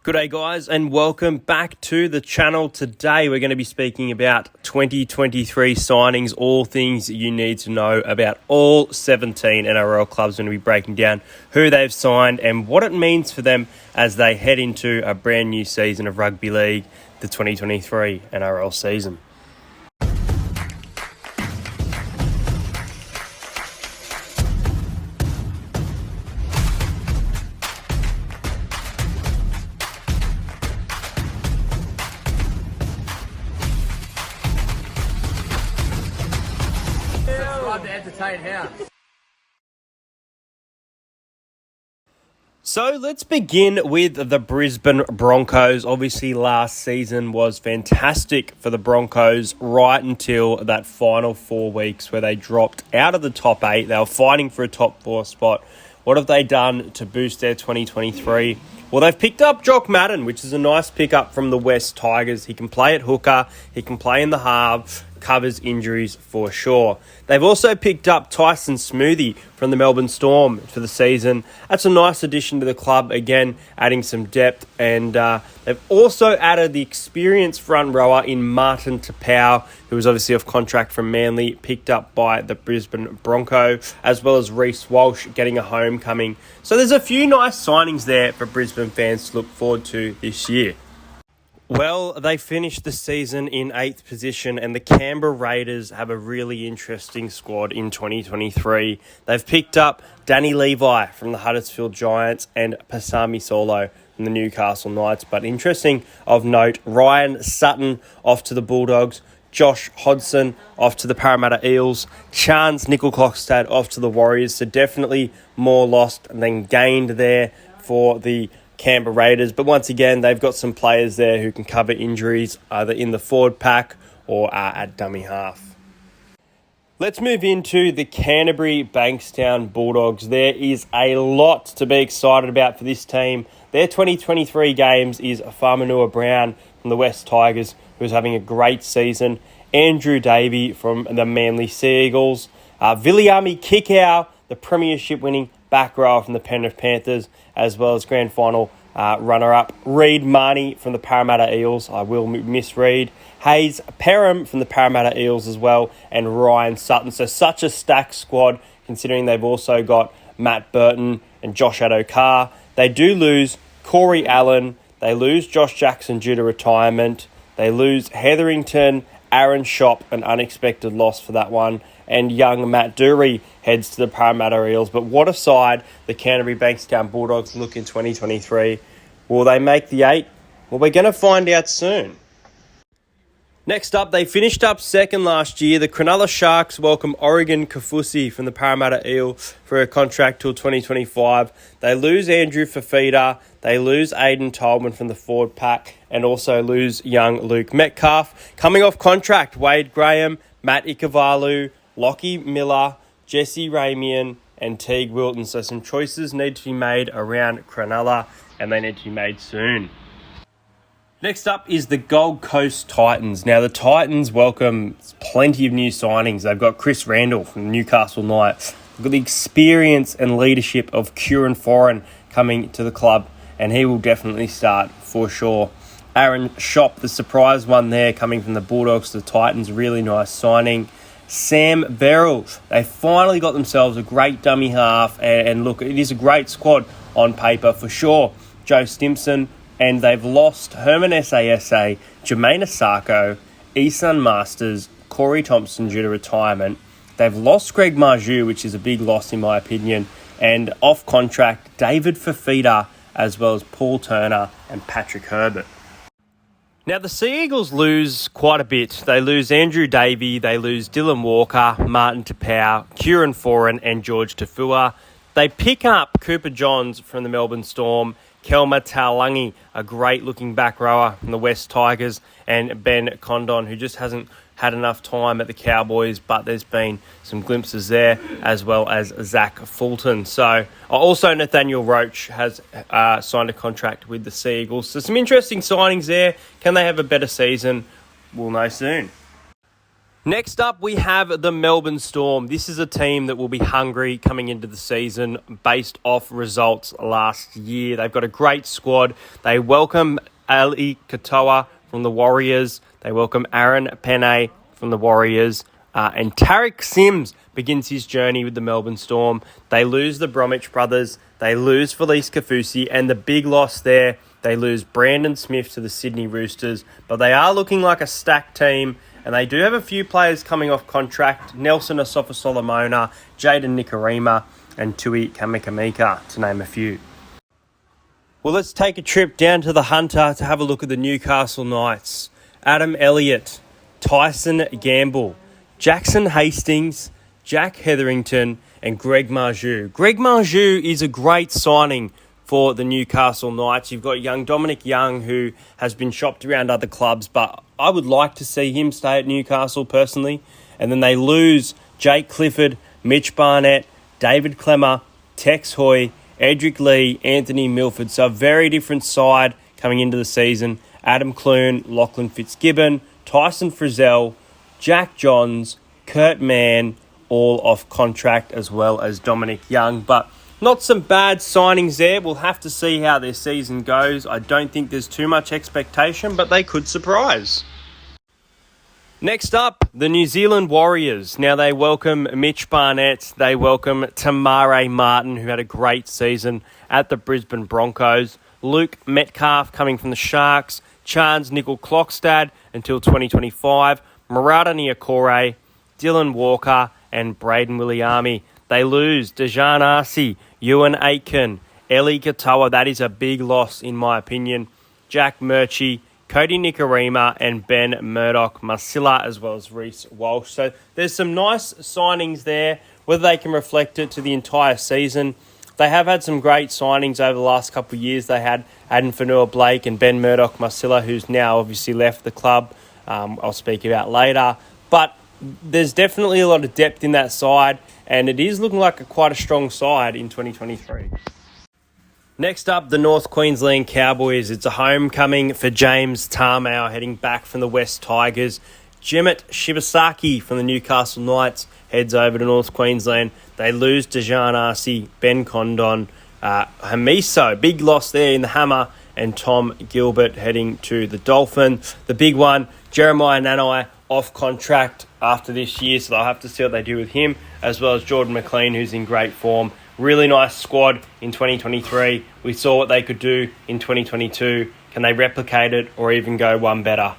Good day, guys, and welcome back to the channel. Today, we're going to be speaking about 2023 signings, all things you need to know about all 17 NRL clubs. We're going to be breaking down who they've signed and what it means for them as they head into a brand new season of rugby league, the 2023 NRL season. So let's begin with the Brisbane Broncos. Obviously, last season was fantastic for the Broncos right until that final 4 weeks where they dropped out of the top 8. They were fighting for a top 4 spot. What have they done to boost their 2023? Well, they've picked up Jock Madden, which is a nice pickup from the West Tigers. He can play at hooker, he can play in the halves, covers injuries for sure. They've also picked up Tyson Smoothie from the Melbourne Storm for the season. That's a nice addition to the club, again, adding some depth. And they've also added the experienced front rower in Martin Tapau, who was obviously off contract from Manly, picked up by the Brisbane Broncos, as well as Reece Walsh getting a homecoming. So there's a few nice signings there for Brisbane fans to look forward to this year. Well, they finished the season in 8th position, and the Canberra Raiders have a really interesting squad in 2023. They've picked up Danny Levi from the Huddersfield Giants and Pasami Solo from the Newcastle Knights. But interesting of note, Ryan Sutton off to the Bulldogs, Josh Hodgson off to the Parramatta Eels, Chance Nickel-Clockstad off to the Warriors. So definitely more lost than gained there for the Canberra Raiders, but once again, they've got some players there who can cover injuries either in the forward pack or at dummy half. Let's move into the Canterbury Bankstown Bulldogs. There is a lot to be excited about for this team. Their 2023 games is Famanua Brown from the West Tigers, who's having a great season, Andrew Davey from the Manly Sea Eagles, Viliami Kikau, the premiership-winning back rower from the Penrith Panthers, as well as grand final runner-up Reid Marnie from the Parramatta Eels. I will misread. Hayes Perham from the Parramatta Eels as well, and Ryan Sutton. So such a stacked squad, considering they've also got Matt Burton and Josh Addo-Carr. They do lose Corey Allen. They lose Josh Jackson due to retirement. They lose Hetherington, Aaron Shop, an unexpected loss for that one, and young Matt Dury heads to the Parramatta Eels. But what a side the Canterbury Bankstown Bulldogs look in 2023. Will they make the 8? Well, we're going to find out soon. Next up, they finished up second last year. The Crona Sharks welcome Oregon Kafusi from the Parramatta Eel for a contract till 2025. They lose Andrew Fafita. They lose Aiden Tolman from the forward pack and also lose young Luke Metcalf. Coming off contract, Wade Graham, Matt Ikavalu, Lockie Miller, Jesse Ramian and Teague Wilton. So some choices need to be made around Cronulla and they need to be made soon. Next up is the Gold Coast Titans. Now, the Titans welcome plenty of new signings. They've got Chris Randall from the Newcastle Knights. They've got the experience and leadership of Kieran Foran coming to the club, and he will definitely start for sure. Aaron Shop, the surprise one there, coming from the Bulldogs to the Titans. Really nice signing. Sam Verrill, they finally got themselves a great dummy half, and look, it is a great squad on paper for sure. Joe Stimson, and they've lost Herman Sasa, Jermaine Asako, Esan Masters, Corey Thompson due to retirement. They've lost Greg Marju, which is a big loss in my opinion, and off contract David Fafita, as well as Paul Turner and Patrick Herbert. Now, the Sea Eagles lose quite a bit. They lose Andrew Davey, they lose Dylan Walker, Martin Tapau, Kieran Foran and George Tafua. They pick up Cooper Johns from the Melbourne Storm, Kelma Taulangi, a great-looking back rower from the West Tigers, and Ben Condon, who just hasn't had enough time at the Cowboys, but there's been some glimpses there, as well as Zach Fulton. So, also Nathaniel Roach has signed a contract with the Sea Eagles. So some interesting signings there. Can they have a better season? We'll know soon. Next up, we have the Melbourne Storm. This is a team that will be hungry coming into the season based off results last year. They've got a great squad. They welcome Ali Katoa from the Warriors. They welcome Aaron Penne from the Warriors. And Tariq Sims begins his journey with the Melbourne Storm. They lose the Bromwich brothers. They lose Felice Kafusi. And the big loss there, they lose Brandon Smith to the Sydney Roosters. But they are looking like a stacked team. And they do have a few players coming off contract. Nelson Asofa-Solomona, Jaden Nikorima, and Tui Kamikamika, to name a few. Well, let's take a trip down to the Hunter to have a look at the Newcastle Knights. Adam Elliott, Tyson Gamble, Jackson Hastings, Jack Hetherington, and Greg Marju. Greg Marju is a great signing for the Newcastle Knights. You've got young Dominic Young, who has been shopped around other clubs, but I would like to see him stay at Newcastle personally. And then they lose Jake Clifford, Mitch Barnett, David Clemmer, Tex Hoy, Edric Lee, Anthony Milford. So a very different side coming into the season. Adam Clune, Lachlan Fitzgibbon, Tyson Frizzell, Jack Johns, Kurt Mann, all off contract, as well as Dominic Young. But not some bad signings there. We'll have to see how their season goes. I don't think there's too much expectation, but they could surprise. Next up, the New Zealand Warriors. Now they welcome Mitch Barnett. They welcome Tamare Martin, who had a great season at the Brisbane Broncos. Luke Metcalf coming from the Sharks. Chance Nickel-Klokstad until 2025. Murata Niokore, Dylan Walker, and Braden Williami. They lose Dejan Arce, Ewan Aitken, Eli Katoa. That is a big loss, in my opinion. Jack Murchie, Cody Nikorima, and Ben Murdoch-Masila, as well as Reece Walsh. So there's some nice signings there. Whether they can reflect it to the entire season, they have had some great signings over the last couple of years. They had Aden Fanua-Blake and Ben Murdoch-Masila, who's now obviously left the club. I'll speak about later. But there's definitely a lot of depth in that side, and it is looking like quite a strong side in 2023. Next up, the North Queensland Cowboys. It's a homecoming for James Tamau, heading back from the West Tigers. Jimmet Shibasaki from the Newcastle Knights heads over to North Queensland. They lose Dejan Arce, Ben Condon, Hamiso, big loss there in the Hammer, and Tom Gilbert heading to the Dolphins. The big one, Jeremiah Nanai, off contract after this year, so they'll have to see what they do with him, as well as Jordan McLean, who's in great form. Really nice squad in 2023. We saw what they could do in 2022. Can they replicate it or even go one better?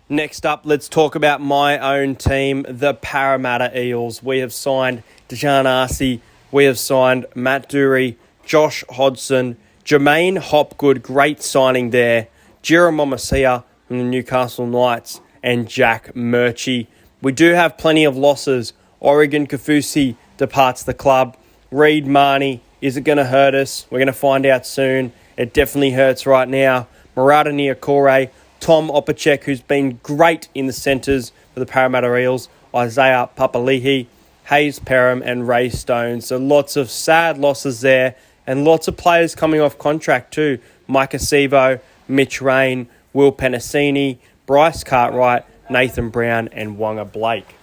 Next up, let's talk about my own team, the Parramatta Eels. We have signed Dejan Arce. We have signed Matt Dury, Josh Hodgson, Jermaine Hopgood, great signing there, Jira Momasia from the Newcastle Knights, and Jack Murchie. We do have plenty of losses. Oregon Kafusi departs the club. Reed Marnie, is it going to hurt us? We're going to find out soon. It definitely hurts right now. Murata Niokore, Tom Opacek, who's been great in the centres for the Parramatta Eels, Isaiah Papali'i, Hayes Perham, and Ray Stone. So lots of sad losses there, and lots of players coming off contract too. Micah Sevo, Mitch Rain, Will Penasini, Bryce Cartwright, Nathan Brown, and Wonga Blake.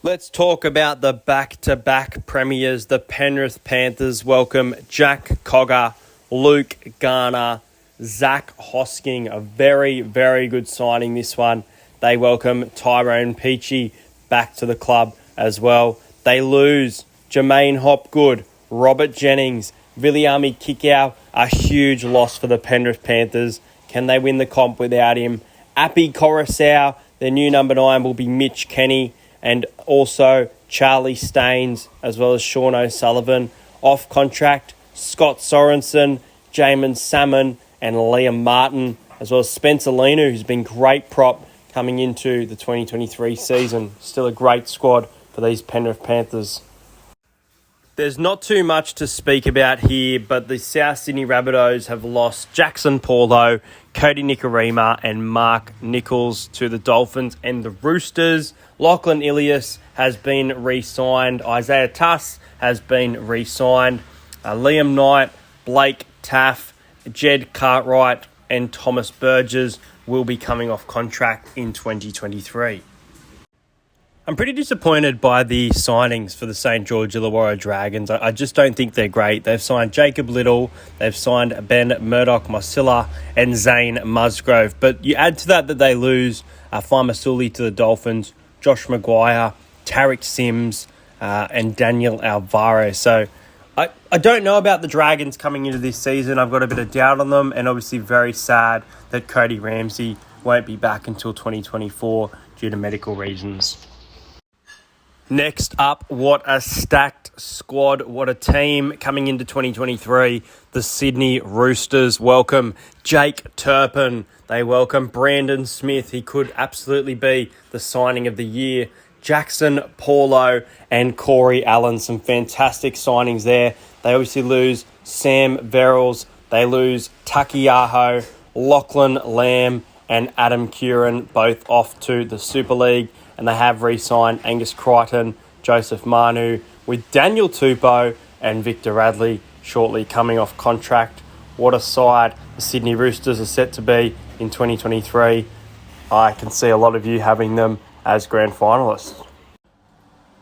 Let's talk about the back-to-back premiers. The Penrith Panthers welcome Jack Cogger, Luke Garner, Zach Hosking. A very, very good signing, this one. They welcome Tyrone Peachy back to the club as well. They lose Jermaine Hopgood, Robert Jennings, Viliami Kikau. A huge loss for the Penrith Panthers. Can they win the comp without him? Appy Coruscant, their new number 9, will be Mitch Kenny, and also Charlie Staines, as well as Sean O'Sullivan. Off contract, Scott Sorensen, Jamin Salmon, and Liam Martin, as well as Spencer Lenu, who's been great prop coming into the 2023 season. Still a great squad for these Penrith Panthers. There's not too much to speak about here, but the South Sydney Rabbitohs have lost Jackson Paulo, Cody Nikorima, and Mark Nichols to the Dolphins and the Roosters. Lachlan Ilias has been re-signed. Isaiah Tuss has been re-signed. Liam Knight, Blake Taff, Jed Cartwright, and Thomas Burgess will be coming off contract in 2023. I'm pretty disappointed by the signings for the St. George Illawarra Dragons. I just don't think they're great. They've signed Jacob Little, they've signed Ben Murdoch-Masila and Zane Musgrove. But you add to that they lose Farmasuli to the Dolphins, Josh Maguire, Tarek Sims, and Daniel Alvaro. So I don't know about the Dragons coming into this season. I've got a bit of doubt on them, and obviously very sad that Cody Ramsey won't be back until 2024 due to medical reasons. Next up, what a stacked squad. What a team coming into 2023. The Sydney Roosters welcome Jake Turpin. They welcome Brandon Smith. He could absolutely be the signing of the year. Jackson Paulo and Corey Allen. Some fantastic signings there. They obviously lose Sam Verrills. They lose Takiyaho, Lachlan Lamb and Adam Curran, both off to the Super League. And they have re-signed Angus Crichton, Joseph Manu, with Daniel Tupou and Victor Radley shortly coming off contract. What a side the Sydney Roosters are set to be in 2023. I can see a lot of you having them as grand finalists.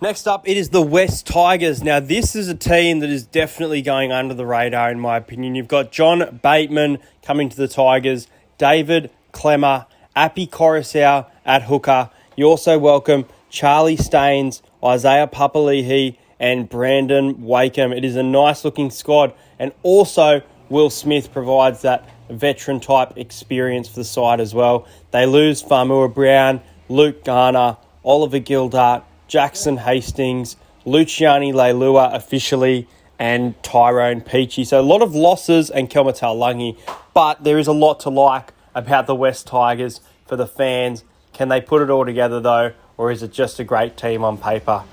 Next up, it is the West Tigers. Now, this is a team that is definitely going under the radar, in my opinion. You've got John Bateman coming to the Tigers, David Clemmer, Api Coruscant at hooker. You also welcome Charlie Staines, Isaiah Papali'i, and Brandon Wakeham. It is a nice-looking squad, and also Will Smith provides that veteran-type experience for the side as well. They lose Famua Brown, Luke Garner, Oliver Gildart, Jackson Hastings, Luciani Leilua officially, and Tyrone Peachy. So a lot of losses and Kelma Taulagi, but there is a lot to like about the West Tigers for the fans. Can they put it all together, though, or is it just a great team on paper?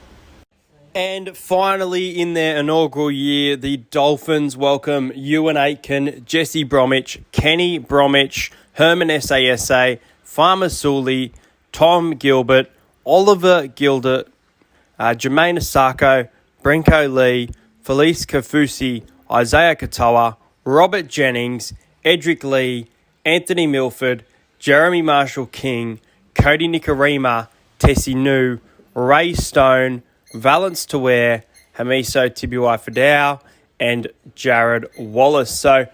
And finally, in their inaugural year, the Dolphins welcome Ewan Aitken, Jesse Bromwich, Kenny Bromwich, Herman Sasa, Farmer Sully, Tom Gilbert, Oliver Gildert, Jermaine Asako, Brenko Lee, Felice Kafusi, Isaiah Katoa, Robert Jennings, Edric Lee, Anthony Milford, Jeremy Marshall-King, Cody Nikarima, Tessie Nu, Ray Stone, Valence Taware, Hamiso Tibuai-Fidau, and Jared Wallace. So,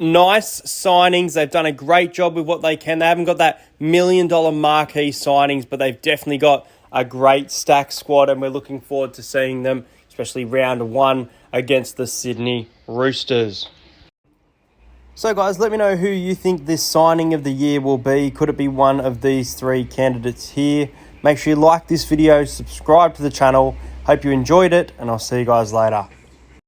nice signings. They've done a great job with what they can. They haven't got that $1 million marquee signings, but they've definitely got a great stacked squad, and we're looking forward to seeing them, especially round 1 against the Sydney Roosters. So guys, let me know who you think this signing of the year will be. Could it be one of these 3 candidates here? Make sure you like this video, subscribe to the channel. Hope you enjoyed it, and I'll see you guys later.